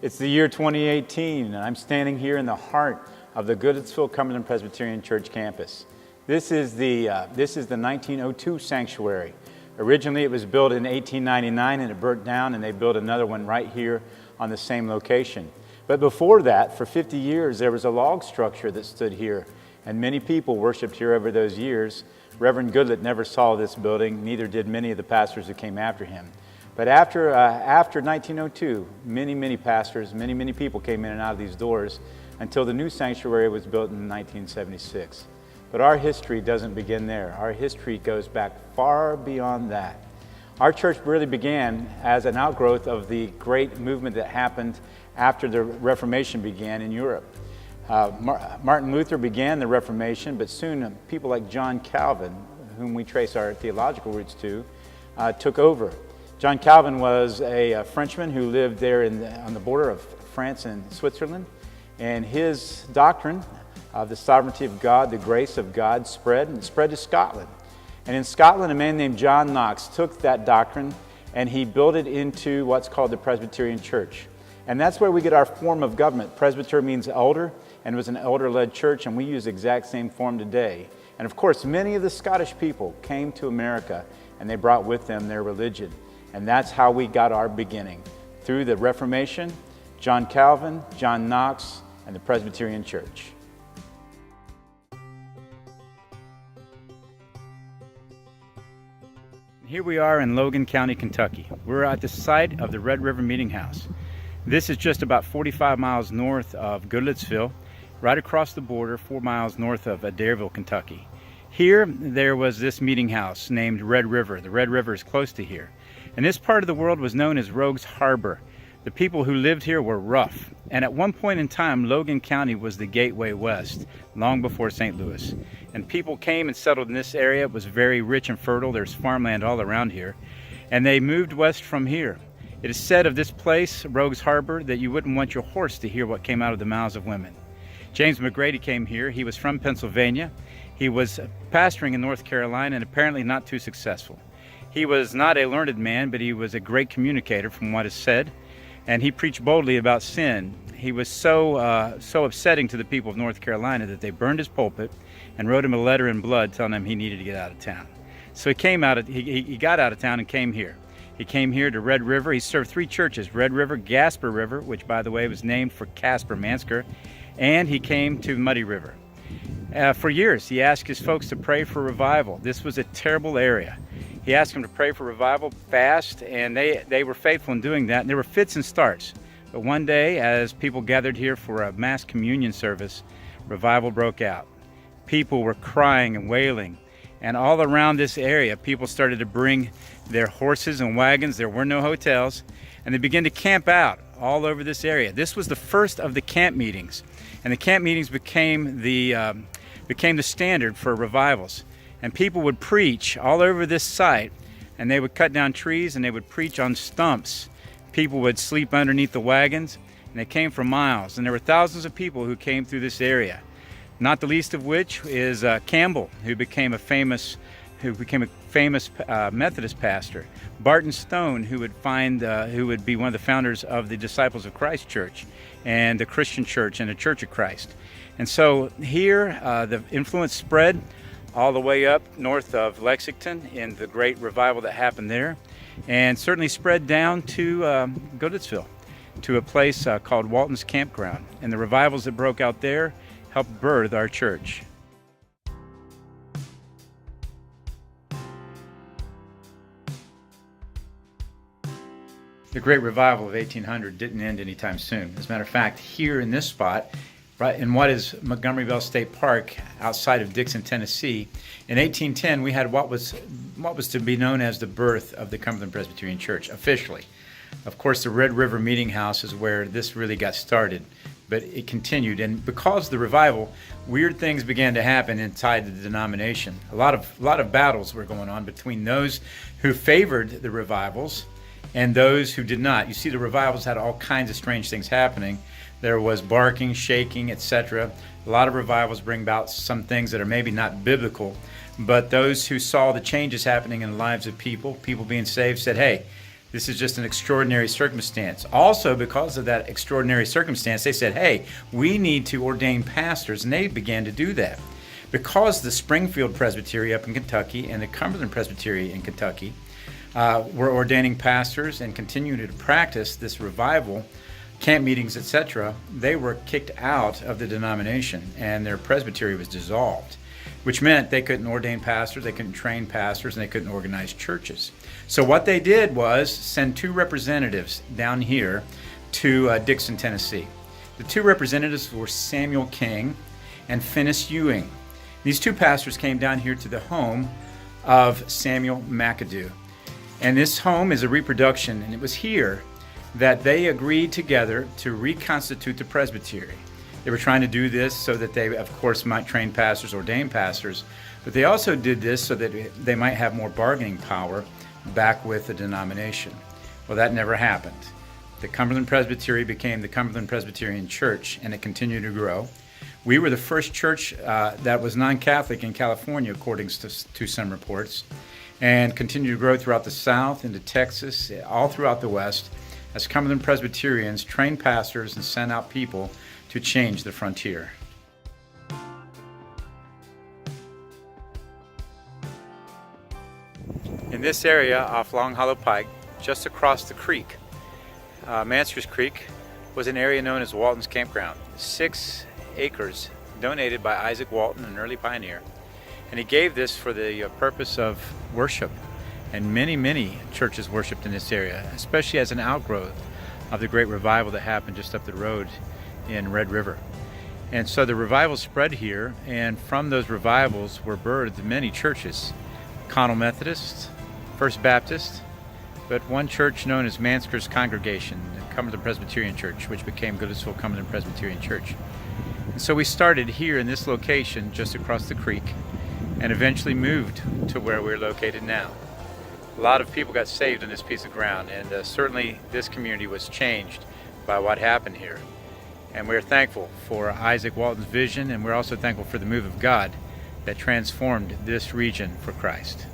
It's the year 2018, and I'm standing here in the heart of the Goodlettsville Cumberland Presbyterian Church campus. This is the 1902 sanctuary. Originally, it was built in 1899, and it burnt down, and they built another one right here on the same location. But before that, for 50 years, there was a log structure that stood here, and many people worshiped here over those years. Reverend Goodlett never saw this building, neither did many of the pastors who came after him. But after 1902, many pastors, many people came in and out of these doors until the new sanctuary was built in 1976. But our history doesn't begin there. Our history goes back far beyond that. Our church really began as an outgrowth of the great movement that happened after the Reformation began in Europe. Martin Luther began the Reformation, but soon people like John Calvin, whom we trace our theological roots to, took over. John Calvin was a Frenchman who lived there on the border of France and Switzerland, and his doctrine of the sovereignty of God, the grace of God, spread to Scotland. And in Scotland, a man named John Knox took that doctrine and he built it into what's called the Presbyterian Church. And that's where we get our form of government. Presbyter means elder, and it was an elder-led church, and we use the exact same form today. And of course, many of the Scottish people came to America, and they brought with them their religion. And that's how we got our beginning, through the Reformation, John Calvin, John Knox, and the Presbyterian Church. Here we are in Logan County, Kentucky. We're at the site of the Red River Meeting House. This is just about 45 miles north of Goodlettsville, right across the border, 4 miles north of Adairville, Kentucky. Here, there was this meeting house named Red River. The Red River is close to here. And this part of the world was known as Rogues Harbor. The people who lived here were rough. And at one point in time, Logan County was the gateway west, long before St. Louis. And people came and settled in this area. It was very rich and fertile. There's farmland all around here. And they moved west from here. It is said of this place, Rogues Harbor, that you wouldn't want your horse to hear what came out of the mouths of women. James McGrady came here. He was from Pennsylvania. He was pastoring in North Carolina and apparently not too successful. He was not a learned man, but he was a great communicator from what is said, and he preached boldly about sin. He was so upsetting to the people of North Carolina that they burned his pulpit and wrote him a letter in blood telling him he needed to get out of town. So he got out of town and came here. He came here to Red River. He served 3 churches, Red River, Gasper River, which by the way was named for Casper Mansker, and he came to Muddy River. For years, he asked his folks to pray for revival. This was a terrible area. He asked them to pray for revival fast, and they were faithful in doing that. And there were fits and starts. But one day, as people gathered here for a mass communion service, revival broke out. People were crying and wailing. And all around this area, people started to bring their horses and wagons. There were no hotels. And they began to camp out all over this area. This was the first of the camp meetings. And the camp meetings became the standard for revivals. And people would preach all over this site, and they would cut down trees and they would preach on stumps. People would sleep underneath the wagons, and they came for miles. And there were thousands of people who came through this area, not the least of which is Campbell, who became a famous Methodist pastor. Barton Stone, who would be one of the founders of the Disciples of Christ Church and the Christian Church and the Church of Christ. And so here, the influence spread all the way up north of Lexington in the great revival that happened there, and certainly spread down to Goodlettsville, to a place called Walton's Campground. And the revivals that broke out there helped birth our church. The great revival of 1800 didn't end anytime soon. As a matter of fact, here in this spot, right in what is Montgomeryville State Park outside of Dixon, Tennessee, in 1810 we had what was to be known as the birth of the Cumberland Presbyterian Church officially. Of course, the Red River Meeting House is where this really got started, but it continued. And because of the revival, weird things began to happen inside the denomination. A lot of battles were going on between those who favored the revivals and those who did not. You see, the revivals had all kinds of strange things happening. There was barking, shaking, etc. A lot of revivals bring about some things that are maybe not biblical, but those who saw the changes happening in the lives of people being saved, said, hey, This is just an extraordinary circumstance. Also, because of that extraordinary circumstance, they said, hey, we need to ordain pastors, and they began to do that. Because the Springfield Presbytery up in Kentucky and the Cumberland Presbyterian in Kentucky were ordaining pastors and continuing to practice this revival, camp meetings, etc., they were kicked out of the denomination, and their presbytery was dissolved, which meant they couldn't ordain pastors, they couldn't train pastors, and they couldn't organize churches. So what they did was send 2 representatives down here to Dixon, Tennessee. The 2 representatives were Samuel King and Finis Ewing. These 2 pastors came down here to the home of Samuel McAdoo. And this home is a reproduction, and it was here that they agreed together to reconstitute the presbytery. They were trying to do this so that they, of course, might train pastors, ordain pastors, but they also did this so that they might have more bargaining power back with the denomination. Well, that never happened. The Cumberland Presbytery became the Cumberland Presbyterian Church, and it continued to grow. We were the first church that was non-Catholic in California, according to some reports, and continued to grow throughout the South, into Texas, all throughout the West, as Cumberland Presbyterians trained pastors and sent out people to change the frontier. In this area off Long Hollow Pike, just across the creek, Mansker's Creek, was an area known as Walton's Campground. 6 acres donated by Isaac Walton, an early pioneer, and he gave this for the purpose of worship. And many churches worshiped in this area, especially as an outgrowth of the great revival that happened just up the road in Red River. And so the revival spread here, and from those revivals were birthed many churches. Connell Methodist, First Baptist, but one church known as Mansker's Congregation, the Cumberland Presbyterian Church, which became Goodlettsville Cumberland Presbyterian Church. And so we started here in this location just across the creek and eventually moved to where we're located now. A lot of people got saved on this piece of ground, and certainly this community was changed by what happened here. And we're thankful for Isaac Walton's vision, and we're also thankful for the move of God that transformed this region for Christ.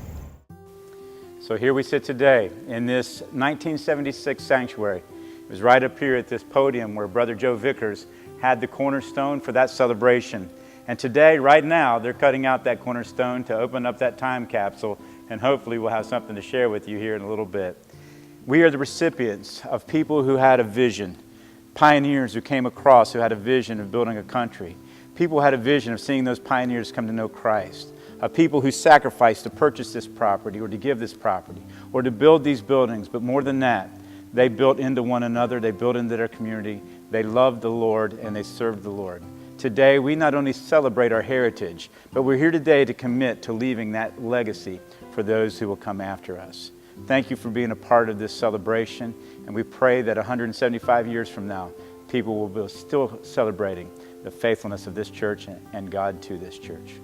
So here we sit today in this 1976 sanctuary. It was right up here at this podium where Brother Joe Vickers had the cornerstone for that celebration. And today, right now, they're cutting out that cornerstone to open up that time capsule, and hopefully we'll have something to share with you here in a little bit. We are the recipients of people who had a vision, pioneers who came across who had a vision of building a country. People who had a vision of seeing those pioneers come to know Christ. Of people who sacrificed to purchase this property or to give this property or to build these buildings. But more than that, they built into one another, they built into their community, they loved the Lord, and they served the Lord. Today, we not only celebrate our heritage, but we're here today to commit to leaving that legacy for those who will come after us. Thank you for being a part of this celebration, and we pray that 175 years from now, people will be still celebrating the faithfulness of this church and God to this church.